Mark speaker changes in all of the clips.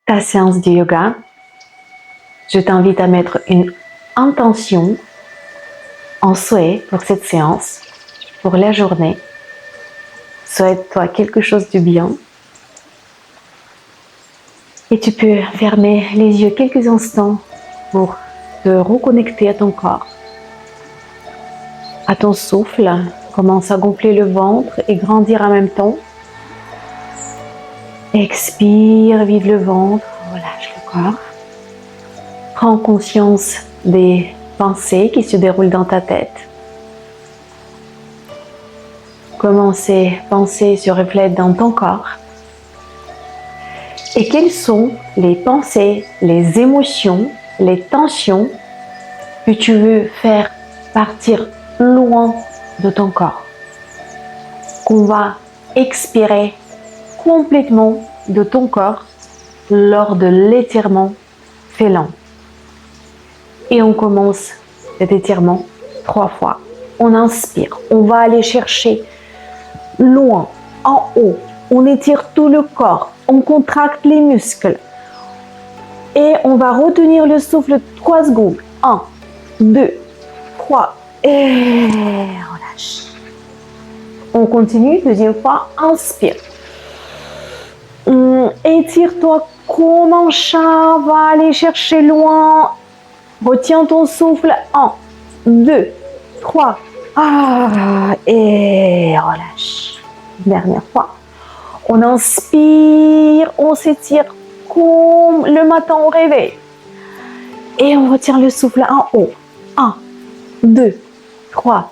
Speaker 1: ta séance de yoga, je t'invite à mettre une intention en souhait pour cette séance, pour la journée. Souhaite-toi quelque chose de bien. Et tu peux fermer les yeux quelques instants pour te reconnecter à ton corps, à ton souffle. Commence à gonfler le ventre et grandir en même temps. Expire, vide le ventre, relâche le corps. Prends conscience des pensées qui se déroulent dans ta tête. Comment ces pensées se reflètent dans ton corps. Et quelles sont les pensées, les émotions, les tensions que tu veux faire partir loin de ton corps. Qu'on va expirer complètement de ton corps lors de l'étirement félin. Et on commence cet étirement 3 fois. On inspire, on va aller chercher loin, en haut. On étire tout le corps, on contracte les muscles. Et on va retenir le souffle 3 secondes. 1, 2, 3 et relâche. On continue, deuxième fois, inspire. Étire-toi comme un chat, va aller chercher loin. Retiens ton souffle. 1, 2, 3 et relâche. Dernière fois. On inspire, on s'étire comme le matin au réveil. Et on retient le souffle en haut. 1, 2, 3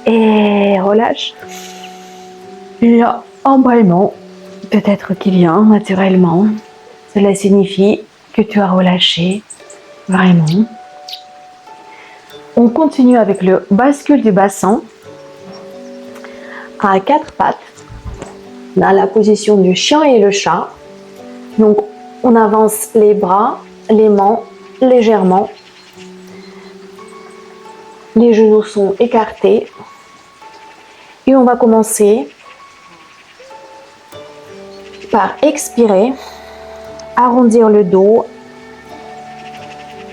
Speaker 1: et relâche. Il y a un bâillement, peut-être qu'il vient naturellement. Cela signifie que tu as relâché vraiment. On continue avec le bascule du bassin à 4 pattes dans la position du chien et le chat. Donc on avance les bras, les mains légèrement. Les genoux sont écartés. Et on va commencer par expirer, arrondir le dos,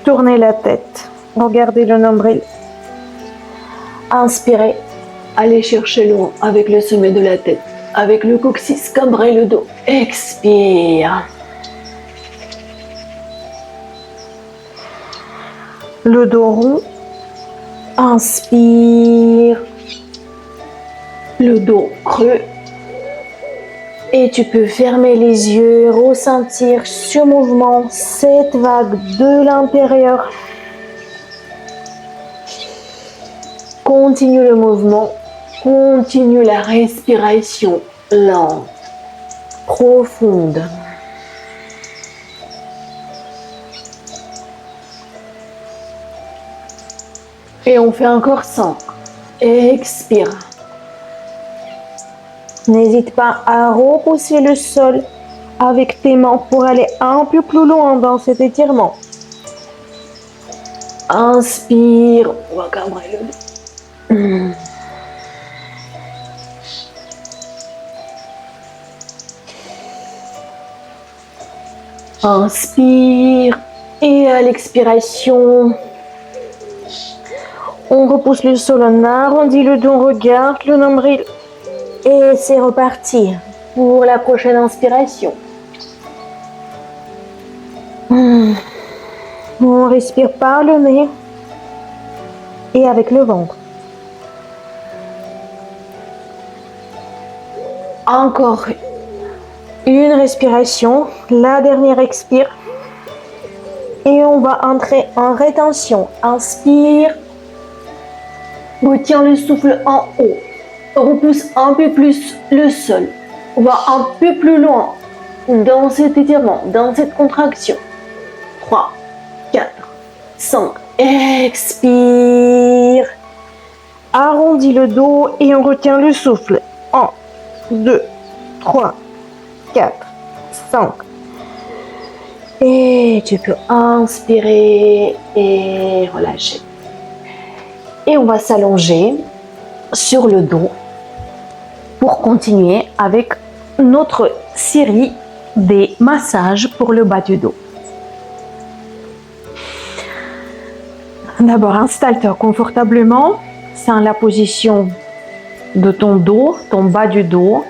Speaker 1: tourner la tête, regarder le nombril. Inspirer, aller chercher loin avec le sommet de la tête, avec le coccyx, cambrer le dos. Expire. Le dos rond. Inspire. Le dos creux. Et tu peux fermer les yeux, ressentir ce mouvement, cette vague de l'intérieur. Continue le mouvement, continue la respiration lente, profonde. Et on fait encore 5. Expire. N'hésite pas à repousser le sol avec tes mains pour aller un peu plus loin dans cet étirement. Inspire, on va cambrer le dos. Inspire et à l'expiration, on repousse le sol, on arrondit le dos, on regarde le nombril. Et c'est reparti pour la prochaine inspiration. On respire par le nez et avec le ventre. Encore une respiration, la dernière expire. Et on va entrer en rétention. Inspire, retiens le souffle en haut. Repousse un peu plus le sol. On va un peu plus loin dans cet étirement, dans cette contraction. 3, 4, 5. Expire. Arrondis le dos et on retient le souffle. 1, 2, 3, 4, 5. Et tu peux inspirer et relâcher. Et on va s'allonger sur le dos pour continuer avec notre série des massages pour le bas du dos. D'abord, installe-toi confortablement, sans la position de ton dos, ton bas du dos,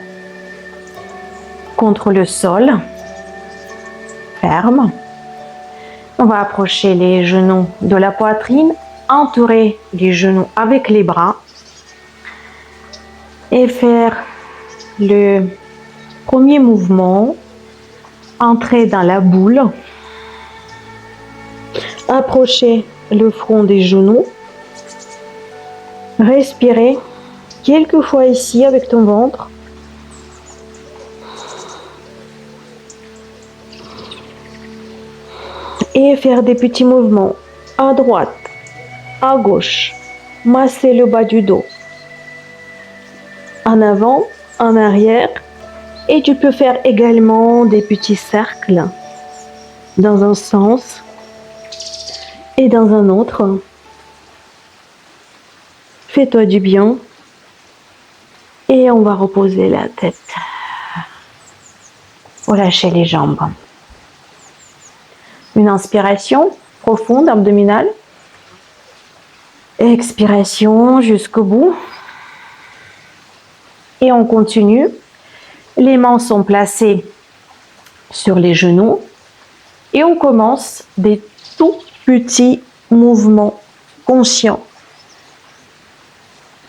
Speaker 1: contre le sol, ferme. On va approcher les genoux de la poitrine, entourer les genoux avec les bras et faire le premier mouvement, entrer dans la boule, approcher le front des genoux, respirer quelques fois ici avec ton ventre. Et faire des petits mouvements à droite, à gauche, masser le bas du dos, en avant, en arrière, et tu peux faire également des petits cercles dans un sens et dans un autre. Fais-toi du bien et on va reposer la tête. Relâcher les jambes. Une inspiration profonde, abdominale. Expiration jusqu'au bout. Et on continue. Les mains sont placées sur les genoux. Et on commence des tout petits mouvements conscients.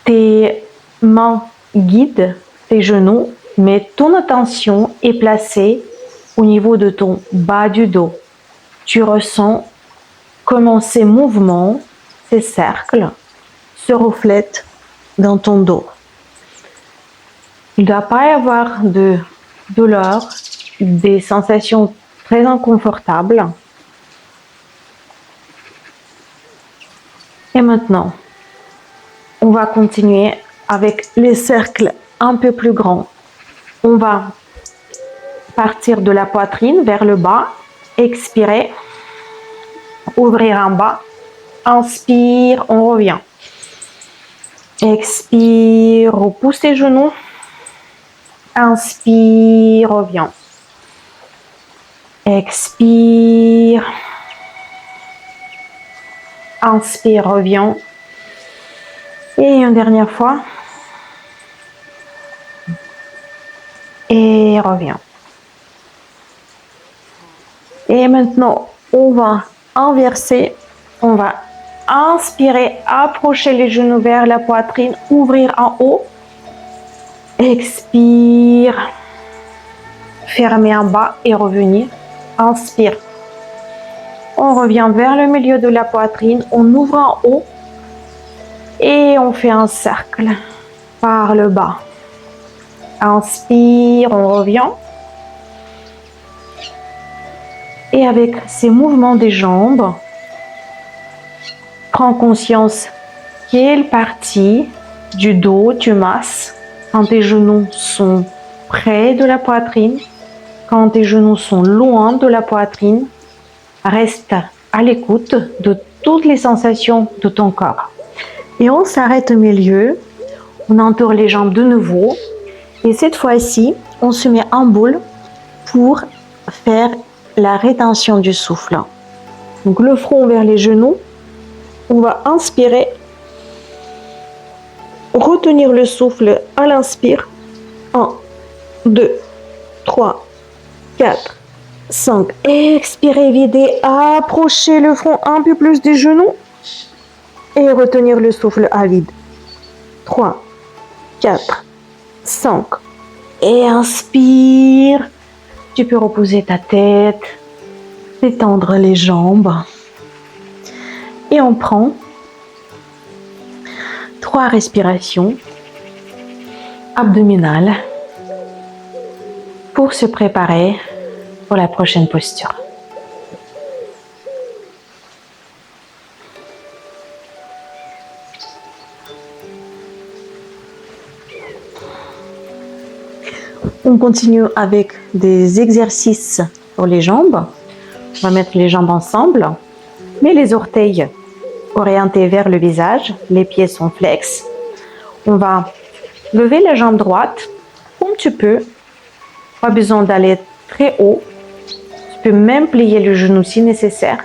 Speaker 1: Tes mains guident tes genoux, mais ton attention est placée au niveau de ton bas du dos. Tu ressens comment ces mouvements, ces cercles, se reflètent dans ton dos. Il ne doit pas y avoir de douleur, des sensations très inconfortables. Et maintenant, on va continuer avec les cercles un peu plus grands. On va partir de la poitrine vers le bas. Expirer, ouvrir en bas, inspire, on revient. Expire, repousse les genoux, inspire, reviens. Expire, inspire, reviens. Et une dernière fois. Et reviens. Et maintenant, on va inverser. On va inspirer, approcher les genoux vers la poitrine, ouvrir en haut. Expire. Fermer en bas et revenir. Inspire. On revient vers le milieu de la poitrine. On ouvre en haut. Et on fait un cercle par le bas. Inspire, on revient. Et avec ces mouvements des jambes, prends conscience quelle partie du dos tu masses quand tes genoux sont près de la poitrine, quand tes genoux sont loin de la poitrine. Reste à l'écoute de toutes les sensations de ton corps. Et on s'arrête au milieu, on entoure les jambes de nouveau. Et cette fois-ci, on se met en boule pour faire la rétention du souffle. Donc le front vers les genoux, on va inspirer, retenir le souffle à l'inspire. 1, 2, 3, 4, 5. Expirez, videz, approchez le front un peu plus des genoux et retenir le souffle à vide. 3, 4, 5. Et inspire. Tu peux reposer ta tête, détendre les jambes. Et on prend 3 respirations abdominales pour se préparer pour la prochaine posture. On continue avec des exercices pour les jambes. On va mettre les jambes ensemble, mais les orteils orientés vers le visage, les pieds sont flex. On va lever la jambe droite comme tu peux. Pas besoin d'aller très haut. Tu peux même plier le genou si nécessaire.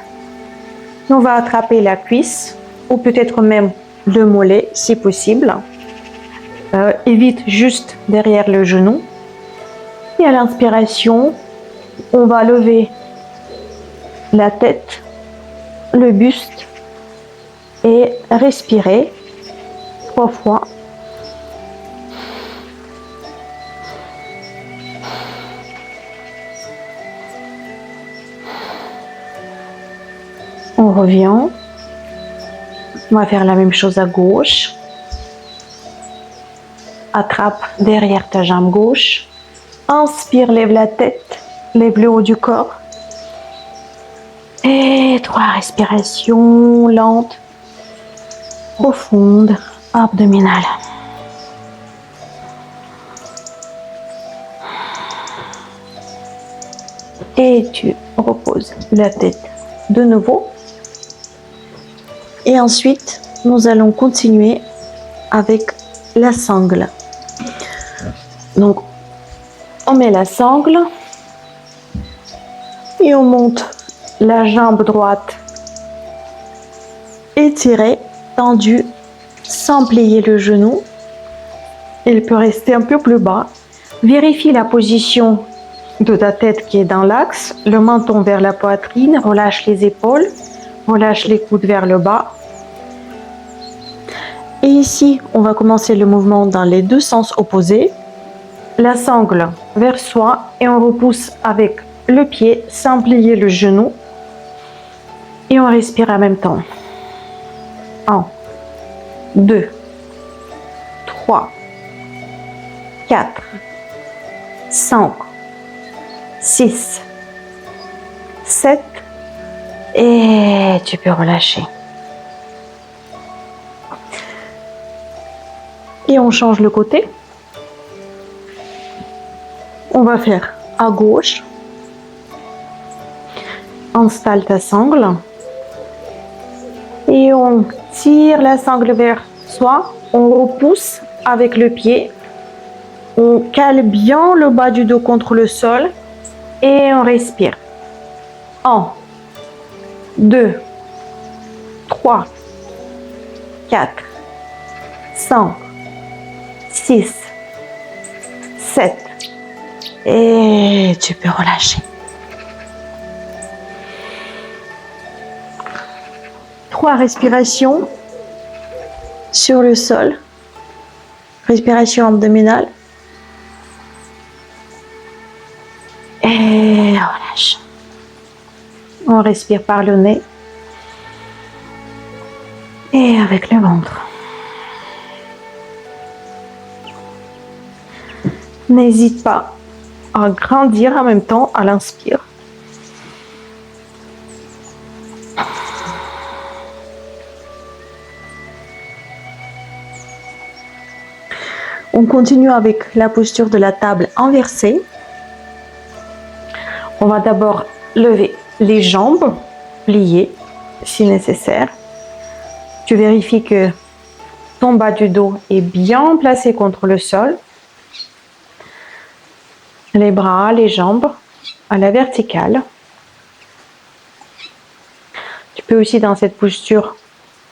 Speaker 1: Et on va attraper la cuisse ou peut-être même le mollet si possible. Évite juste derrière le genou. Et à l'inspiration, on va lever la tête, le buste et respirer 3 fois. On revient. On va faire la même chose à gauche. Attrape derrière ta jambe gauche. Inspire, lève la tête, lève le haut du corps. Et 3 respirations lentes, profondes, abdominales. Et tu reposes la tête de nouveau. Et ensuite, nous allons continuer avec la sangle. Donc, on met la sangle et on monte la jambe droite étirée, tendue, sans plier le genou. Il peut rester un peu plus bas. Vérifie la position de ta tête qui est dans l'axe, le menton vers la poitrine, relâche les épaules, relâche les coudes vers le bas. Et ici, on va commencer le mouvement dans les deux sens opposés. La sangle vers soi et on repousse avec le pied sans plier le genou. Et on respire en même temps. 1, 2, 3, 4, 5, 6, 7 et tu peux relâcher. Et on change le côté. On va faire à gauche. Installe ta sangle. Et on tire la sangle vers soi. On repousse avec le pied. On cale bien le bas du dos contre le sol. Et on respire. 1, 2, 3, 4, 5, 6, 7. Et tu peux relâcher. 3 respirations sur le sol. Respiration abdominale. Et relâche. On respire par le nez. Et avec le ventre. N'hésite pas à grandir en même temps à l'inspire. On continue avec la posture de la table inversée. On va d'abord lever les jambes, plier si nécessaire. Tu vérifies que ton bas du dos est bien placé contre le sol. Les bras, les jambes à la verticale. Tu peux aussi dans cette posture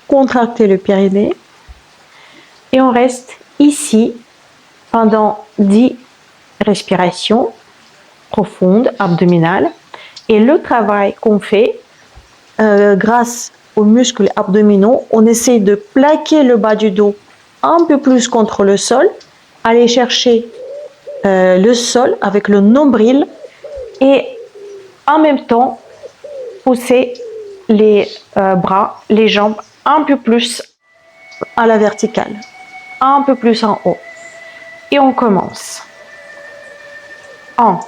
Speaker 1: contracter le périnée. Et on reste ici pendant 10 respirations profondes, abdominales. Et le travail qu'on fait grâce aux muscles abdominaux, on essaie de plaquer le bas du dos un peu plus contre le sol, aller chercher le sol avec le nombril et en même temps pousser les bras, les jambes un peu plus à la verticale, un peu plus en haut. Et on commence. 1.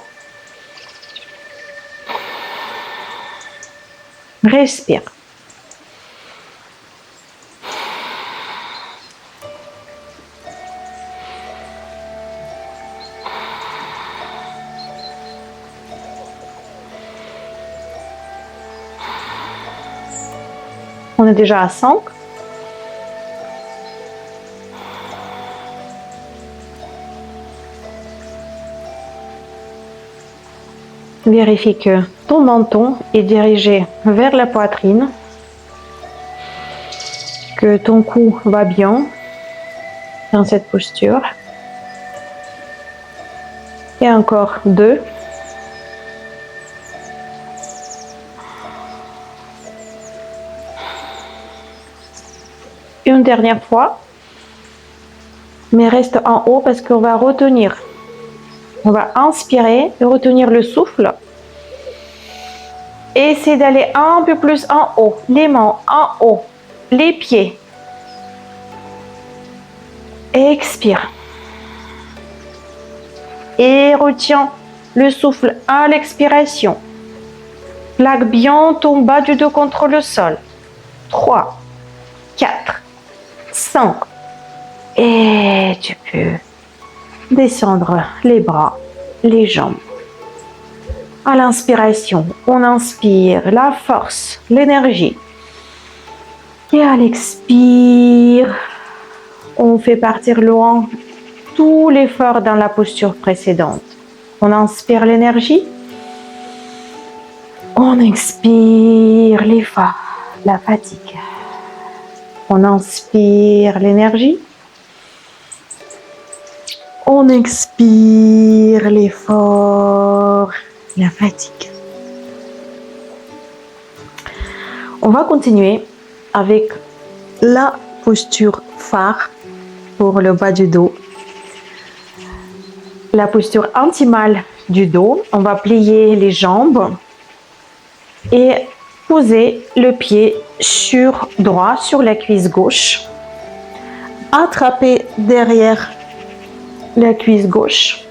Speaker 1: Respire. On est déjà à 5. Vérifie que ton menton est dirigé vers la poitrine, que ton cou va bien dans cette posture. Et encore 2. Une dernière fois, mais reste en haut parce qu'on va retenir. On va inspirer et retenir le souffle. Et essayer d'aller un peu plus en haut, les mains en haut, les pieds. Expire. Et retiens le souffle à l'expiration. Plaque bien ton bas du dos contre le sol. 3, 4, 5. Et tu peux descendre les bras, les jambes. À l'inspiration, on inspire la force, l'énergie. Et à l'expire, on fait partir loin tout l'effort dans la posture précédente. On inspire l'énergie. On expire l'effort, la fatigue. On inspire l'énergie. On expire l'effort, la fatigue. On va continuer avec la posture phare pour le bas du dos. La posture anti-mal du dos. On va plier les jambes et poser le pied droit sur la cuisse gauche. Attraper derrière la cuisse gauche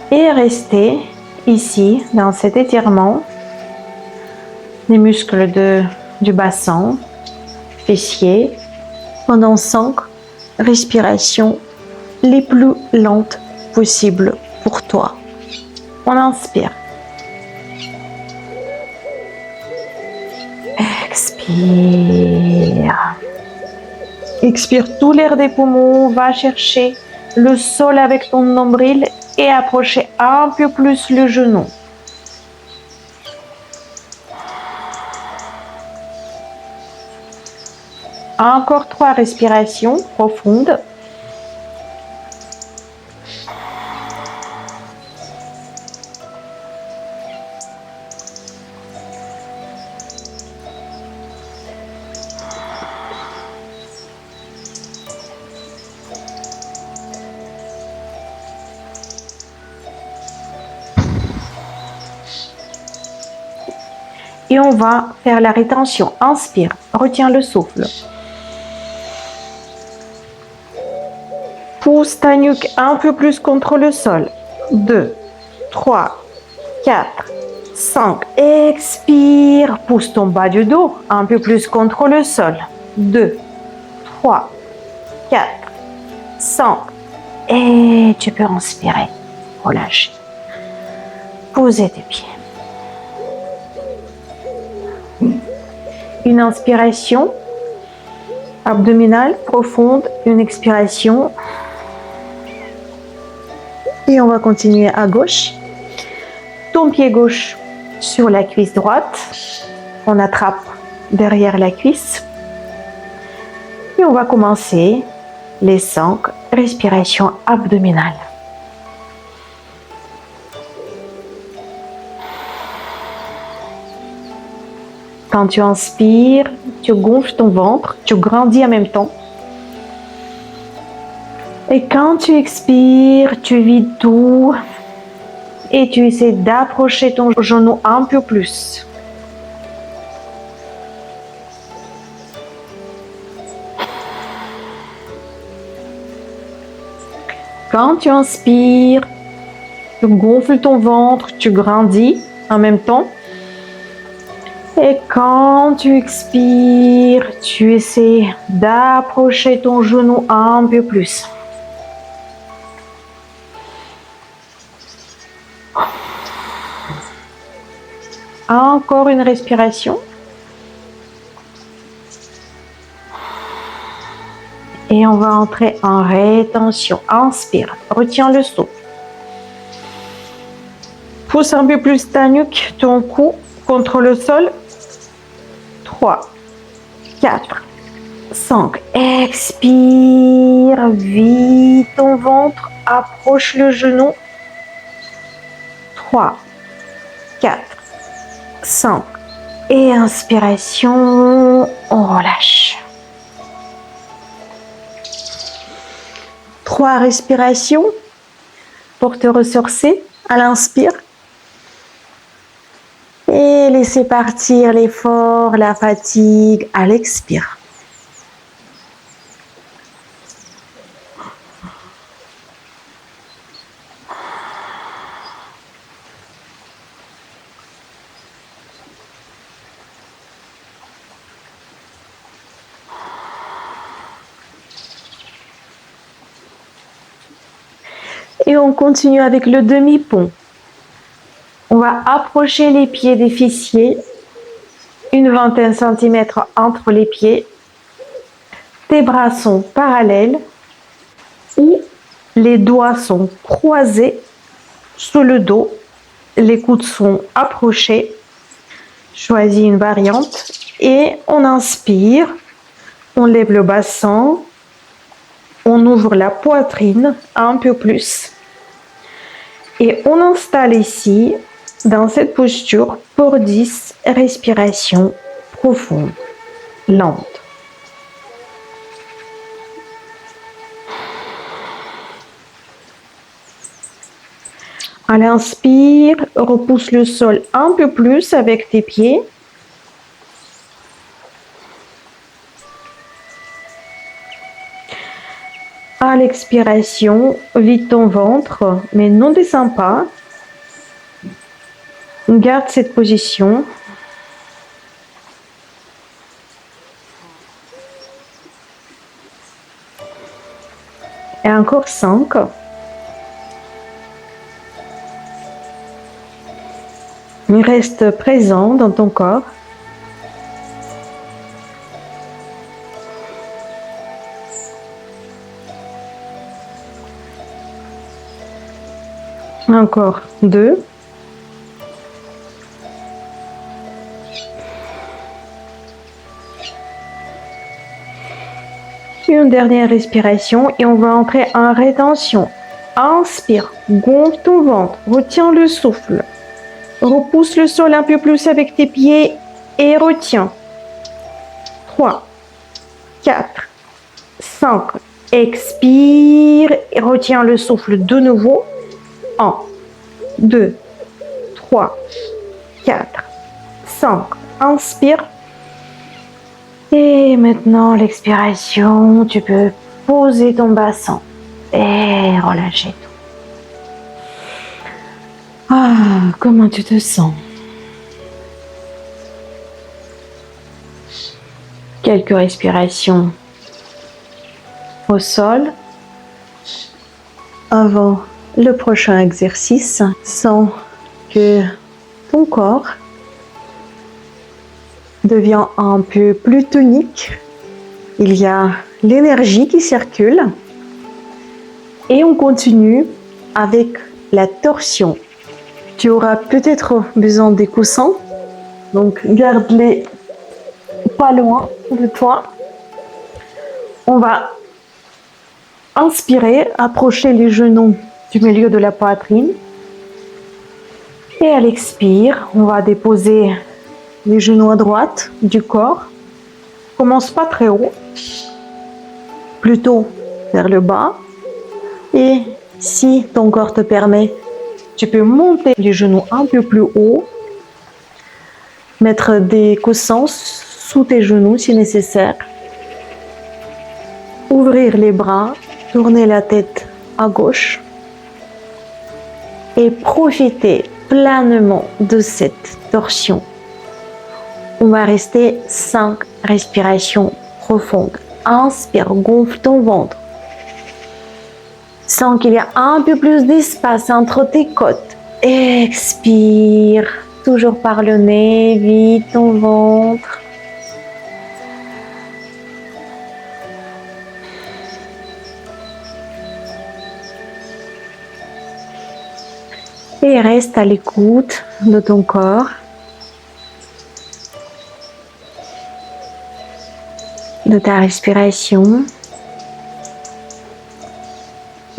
Speaker 1: et rester ici dans cet étirement des muscles du bassin, fessiers, pendant 5 respirations les plus lentes possibles pour toi. On inspire. Expire. Expire tout l'air des poumons, va chercher le sol avec ton nombril et approcher un peu plus le genou. Encore 3 respirations profondes. Et on va faire la rétention. Inspire, retiens le souffle. Pousse ta nuque un peu plus contre le sol. 2, 3, 4, 5. Expire, pousse ton bas du dos un peu plus contre le sol. 2, 3, 4, 5. Et tu peux inspirer, relâcher. Posez tes pieds. Une inspiration abdominale profonde, une expiration. Et on va continuer à gauche. Ton pied gauche sur la cuisse droite. On attrape derrière la cuisse. Et on va commencer les 5 respirations abdominales. Quand tu inspires, tu gonfles ton ventre, tu grandis en même temps. Et quand tu expires, tu vides tout et tu essaies d'approcher ton genou un peu plus. Quand tu inspires, tu gonfles ton ventre, tu grandis en même temps. Et quand tu expires, tu essaies d'approcher ton genou un peu plus. Encore une respiration. Et on va entrer en rétention. Inspire, retiens le souffle. pousse un peu plus ta nuque, ton cou contre le sol. 3, 4, 5. Expire, vide ton ventre, approche le genou. 3, 4, 5. Et inspiration, on relâche. 3 respirations pour te ressourcer à l'inspire. Et laisser partir l'effort, la fatigue à l'expire. Et on continue avec le demi-pont. On va approcher les pieds des fessiers, une vingtaine de centimètres entre les pieds. Tes bras sont parallèles ou les doigts sont croisés sous le dos. Les coudes sont approchés. Choisis une variante et on inspire. On lève le bassin. On ouvre la poitrine un peu plus. Et on installe ici, dans cette posture, pour 10 respirations profondes, lentes. À l'inspire, repousse le sol un peu plus avec tes pieds. À l'expiration, vide ton ventre, mais ne descends pas. Garde cette position. Et encore 5. Reste présent dans ton corps. Encore 2. Une dernière respiration et on va entrer en rétention. Inspire, gonfle ton ventre, retiens le souffle. Repousse le sol un peu plus avec tes pieds et retiens. 3, 4, 5. Expire et retiens le souffle de nouveau. 1, 2, 3, 4, 5. Inspire. Et maintenant, l'expiration, tu peux poser ton bassin et relâcher tout. Ah, comment tu te sens? Quelques respirations au sol avant le prochain exercice. Sens que ton corps devient un peu plus tonique. Il y a l'énergie qui circule. Et on continue avec la torsion. Tu auras peut-être besoin des coussins. Donc garde-les pas loin de toi. On va inspirer, approcher les genoux du milieu de la poitrine. Et à l'expire, on va déposer les genoux à droite du corps. Commence pas très haut, plutôt vers le bas. Et si ton corps te permet, tu peux monter les genoux un peu plus haut, mettre des coussins sous tes genoux si nécessaire, ouvrir les bras, tourner la tête à gauche et profiter pleinement de cette torsion. On va rester 5 respirations profondes. Inspire, gonfle ton ventre. Sens qu'il y a un peu plus d'espace entre tes côtes. Expire, toujours par le nez, vide ton ventre. Et reste à l'écoute de ton corps, de ta respiration.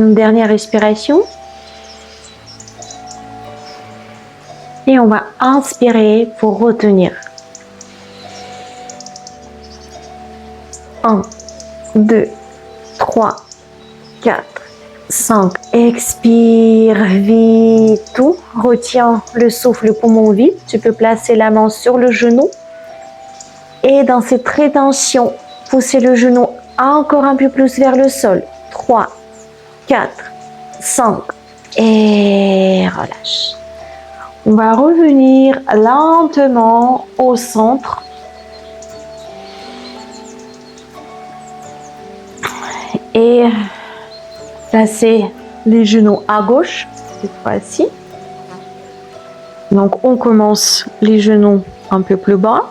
Speaker 1: Une dernière respiration. Et on va inspirer pour retenir. 1, 2, 3, 4, 5. Expire vite tout. Retiens le souffle, le poumon vide. Tu peux placer la main sur le genou. Et dans cette rétention, pousser le genou encore un peu plus vers le sol. 3, 4, 5. Et relâche. On va revenir lentement au centre. Et placer les genoux à gauche, cette fois-ci. Donc, on commence les genoux un peu plus bas.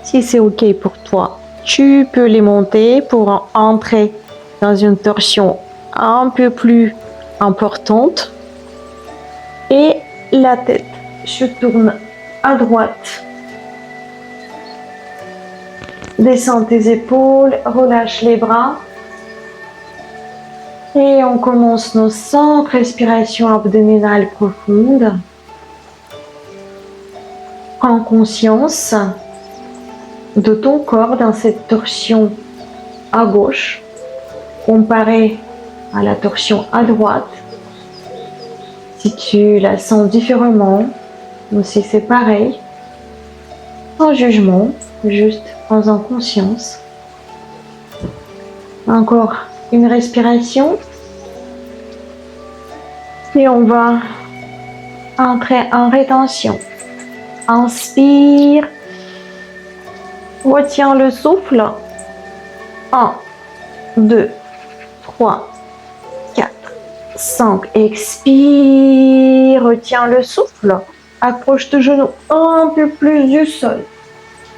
Speaker 1: Si c'est OK pour toi, tu peux les monter pour entrer dans une torsion un peu plus importante. Et la tête se tourne à droite. Descends tes épaules, relâche les bras. Et on commence nos 5 respirations abdominales profondes. Prends conscience de ton corps dans cette torsion à gauche, comparée à la torsion à droite. Si tu la sens différemment, ou si c'est pareil, sans jugement, juste en conscience. Encore une respiration. Et on va entrer en rétention. Inspire. Retiens le souffle. 1, 2, 3, 4, 5. Expire. Retiens le souffle. Approche tes genoux un peu plus du sol.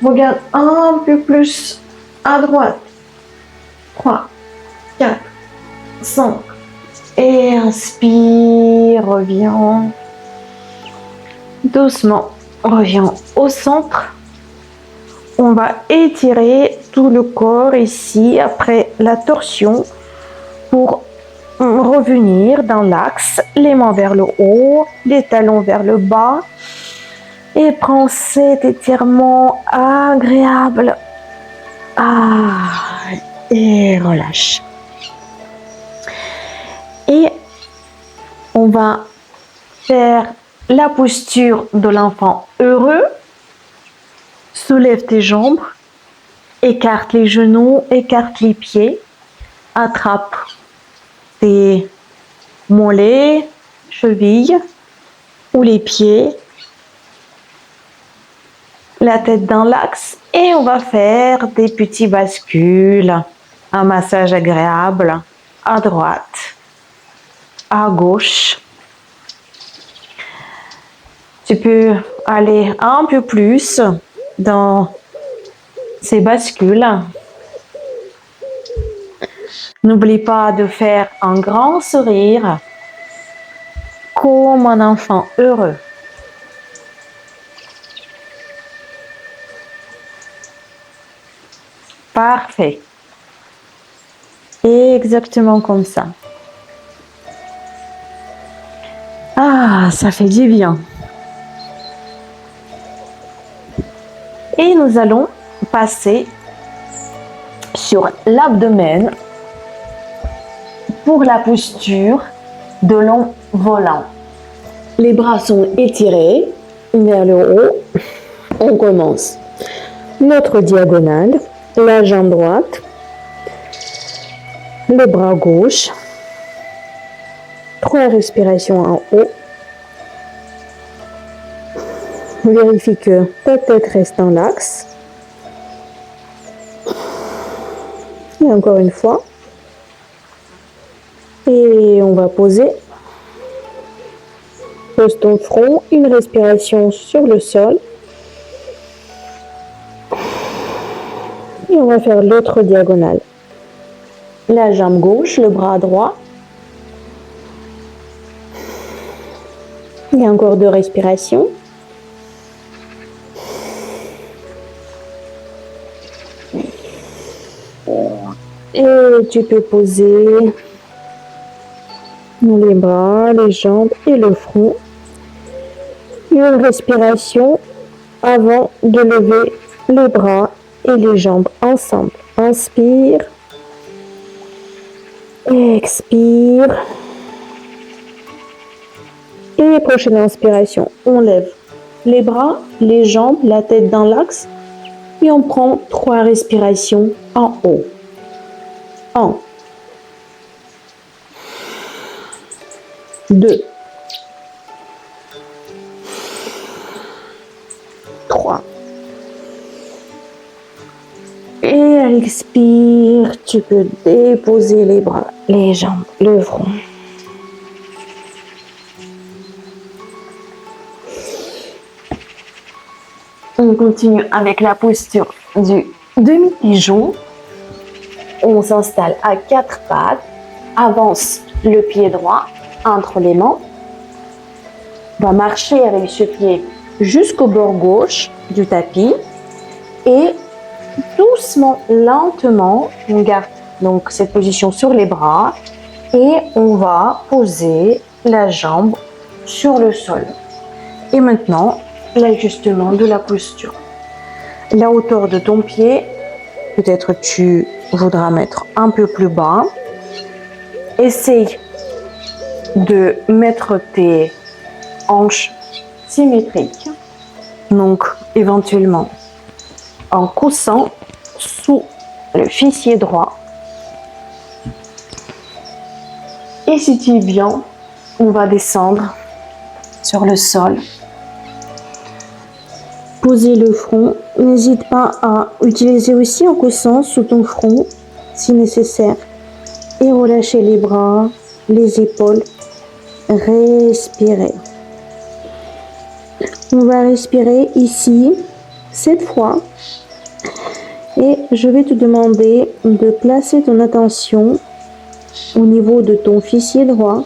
Speaker 1: Regarde un peu plus à droite. 3, 4, 5. Et inspire. Reviens. Doucement. Reviens au centre. On va étirer tout le corps ici après la torsion pour revenir dans l'axe, les mains vers le haut, les talons vers le bas et prends cet étirement agréable. Et relâche. Et on va faire la posture de l'enfant heureux. Soulève tes jambes, écarte les genoux, écarte les pieds, attrape tes mollets, chevilles ou les pieds, la tête dans l'axe et on va faire des petits bascules, un massage agréable à droite, à gauche. Tu peux aller un peu plus dans ces bascules. N'oublie pas de faire un grand sourire comme un enfant heureux. Parfait. Exactement comme ça. Ça fait du bien. Et nous allons passer sur l'abdomen pour la posture de l'envolant. Les bras sont étirés vers le haut. On commence notre diagonale, la jambe droite, le bras gauche, 3 respirations en haut. Vérifie que ta tête reste dans l'axe. Et encore une fois. Et on va poser. Pose ton front, une respiration sur le sol. Et on va faire l'autre diagonale. La jambe gauche, le bras droit. Il y a encore 2 respirations. Et tu peux poser les bras, les jambes et le front. Une respiration avant de lever les bras et les jambes ensemble. Inspire. Expire. Et prochaine inspiration, on lève les bras, les jambes, la tête dans l'axe. Et on prend 3 respirations en haut. 1, 2, 3. Et à l'expire, tu peux déposer les bras, les jambes, le front. On continue avec la posture du demi-pigeon. On s'installe à 4 pattes, avance le pied droit entre les mains. On va marcher avec ce pied jusqu'au bord gauche du tapis et doucement, lentement, on garde donc cette position sur les bras et on va poser la jambe sur le sol. Et maintenant, l'ajustement de la posture. La hauteur de ton pied, peut-être tu voudras mettre un peu plus bas. Essaye de mettre tes hanches symétriques, donc éventuellement en coussin sous le fessier droit. Et si tu es bien, on va descendre sur le sol. Poser le front. N'hésite pas à utiliser aussi un coussin sous ton front si nécessaire. Et relâcher les bras, les épaules. Respirer. On va respirer ici 7 fois. Et je vais te demander de placer ton attention au niveau de ton fessier droit,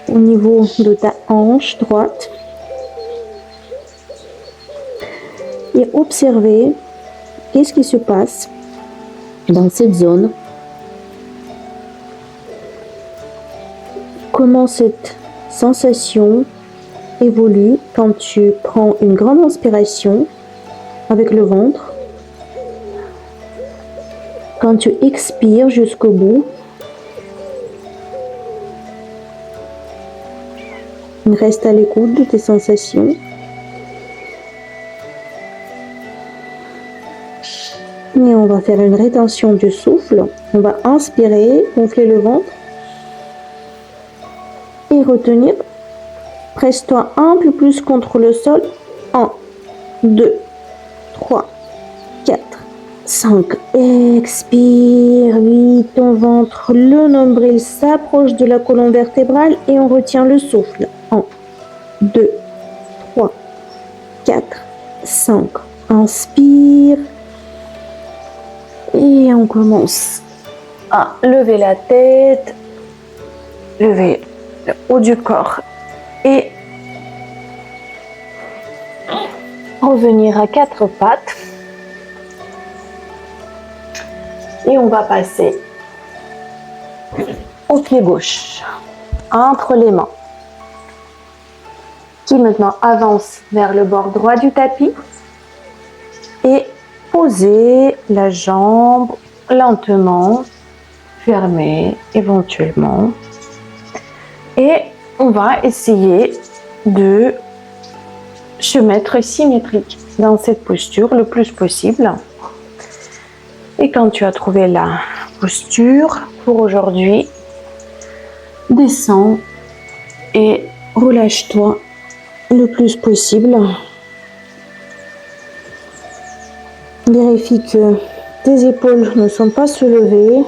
Speaker 1: au niveau de ta hanche droite, et observer qu'est-ce qui se passe dans cette zone, comment cette sensation évolue quand tu prends une grande inspiration avec le ventre, quand tu expires jusqu'au bout. Reste à l'écoute de tes sensations. Et on va faire une rétention du souffle. On va inspirer, gonfler le ventre et retenir. Presse-toi un peu plus contre le sol. 1, 2, 3, 4, 5. Expire. 8. Ton ventre, le nombril s'approche de la colonne vertébrale et on retient le souffle. 1, 2, 3, 4, 5. Inspire. Et on commence à lever la tête, lever le haut du corps et revenir à 4 pattes. Et on va passer au pied gauche, entre les mains, qui maintenant avance vers le bord droit du tapis et poser la jambe lentement, fermer éventuellement. Et on va essayer de se mettre symétrique dans cette posture le plus possible. Et quand tu as trouvé la posture pour aujourd'hui, descends et relâche-toi le plus possible. Vérifie que tes épaules ne sont pas soulevées,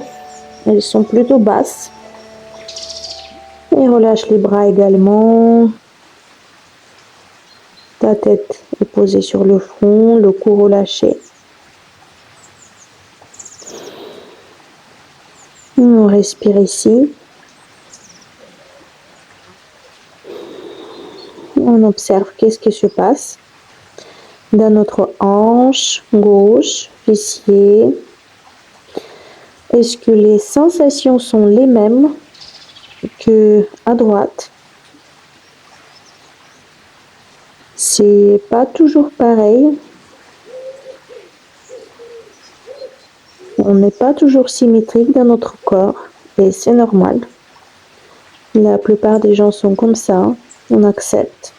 Speaker 1: elles sont plutôt basses. Et relâche les bras également. Ta tête est posée sur le front, le cou relâché. On respire ici.
Speaker 2: On observe qu'est-ce qui se passe dans notre hanche gauche, fessier. Est-ce que les sensations sont les mêmes que à droite? C'est pas toujours pareil. On n'est pas toujours symétrique dans notre corps et c'est normal. La plupart des gens sont comme ça, on accepte.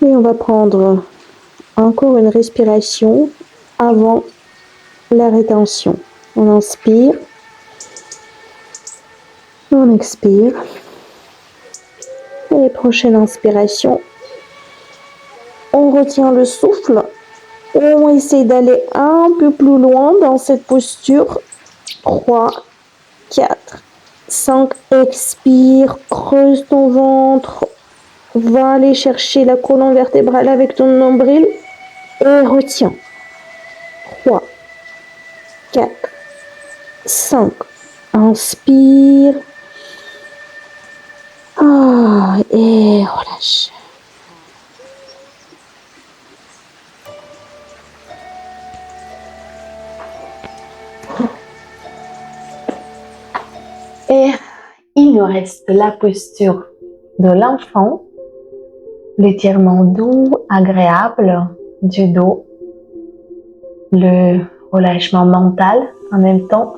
Speaker 2: Et on va prendre encore une respiration avant la rétention. On inspire, on expire. Et prochaine inspiration, on retient le souffle. On essaie d'aller un peu plus loin dans cette posture. 3, 4, 5. Expire, creuse ton ventre. Va aller chercher la colonne vertébrale avec ton nombril et retiens. 3, 4, 5. Inspire. Et relâche.
Speaker 1: Et il nous reste la posture de l'enfant, l'étirement doux, agréable du dos, le relâchement mental en même temps.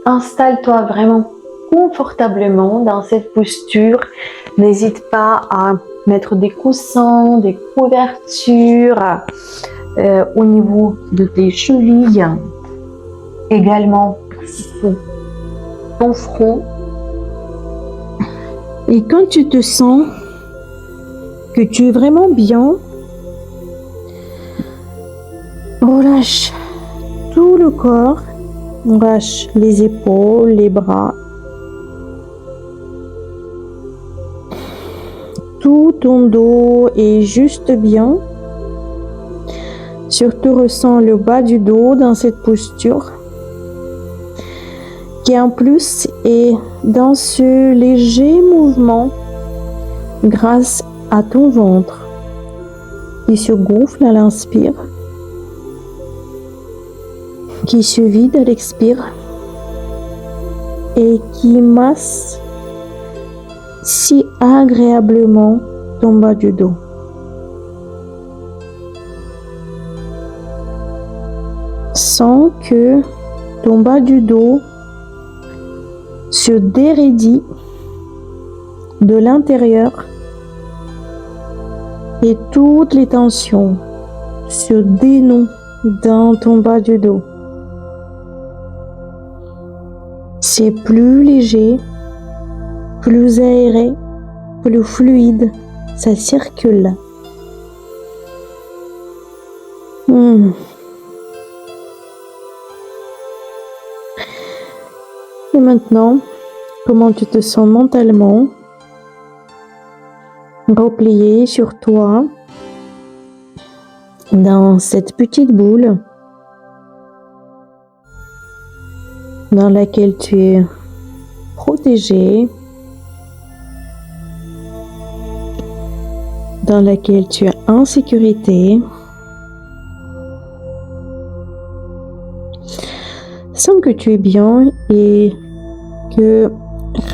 Speaker 1: Installe-toi vraiment confortablement dans cette posture. N'hésite pas à mettre des coussins, des couvertures au niveau de tes chevilles, également sous ton front.
Speaker 2: Et quand tu te sens que tu es vraiment bien, relâche tout le corps, relâche les épaules, les bras, tout ton dos est juste bien. Surtout ressens le bas du dos dans cette posture qui en plus est dans ce léger mouvement grâce à ton ventre qui se gonfle à l'inspire, qui se vide à l'expire et qui masse si agréablement ton bas du dos. Sens que ton bas du dos se déraidit de l'intérieur et toutes les tensions se dénouent dans ton bas du dos. C'est plus léger, plus aéré, plus fluide, ça circule. Et maintenant, comment tu te sens mentalement? Replié sur toi, dans cette petite boule dans laquelle tu es protégé, dans laquelle tu es en sécurité. Sens que tu es bien et que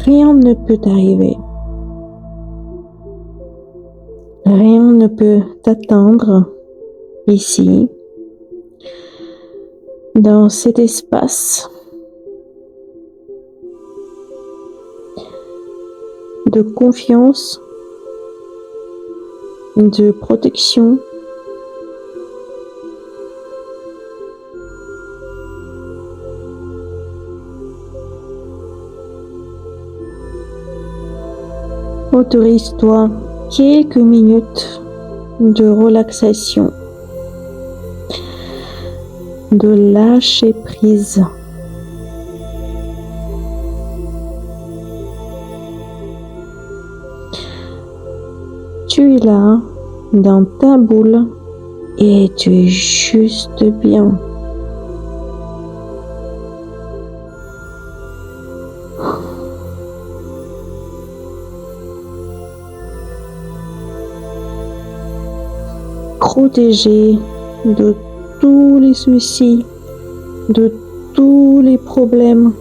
Speaker 2: rien ne peut t'arriver. Rien ne peut t'atteindre ici, dans cet espace de confiance, de protection. Autorise-toi quelques minutes de relaxation, de lâcher prise. Tu es là, dans ta boule, et tu es juste bien. protégé de tous les soucis, de tous les problèmes.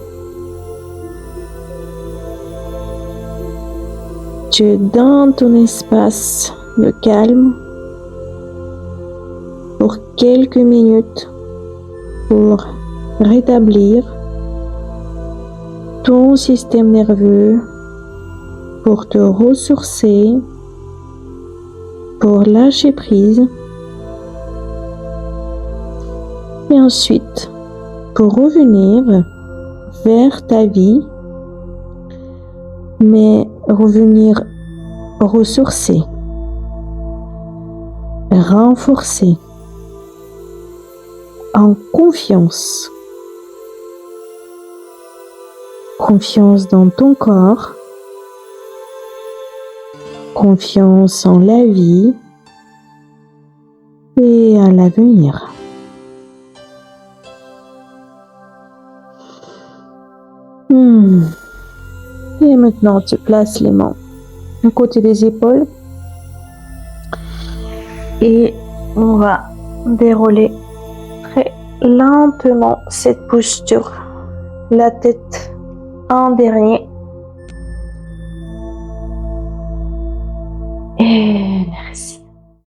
Speaker 2: Tu es dans ton espace de calme pour quelques minutes pour rétablir ton système nerveux, pour te ressourcer, pour lâcher prise et ensuite pour revenir vers ta vie, mais revenir ressourcé, renforcé, en confiance. Confiance dans ton corps, confiance en la vie et à l'avenir. Et maintenant, tu places les mains du côté des épaules et on va dérouler très lentement cette posture. La tête en dernier. Et merci.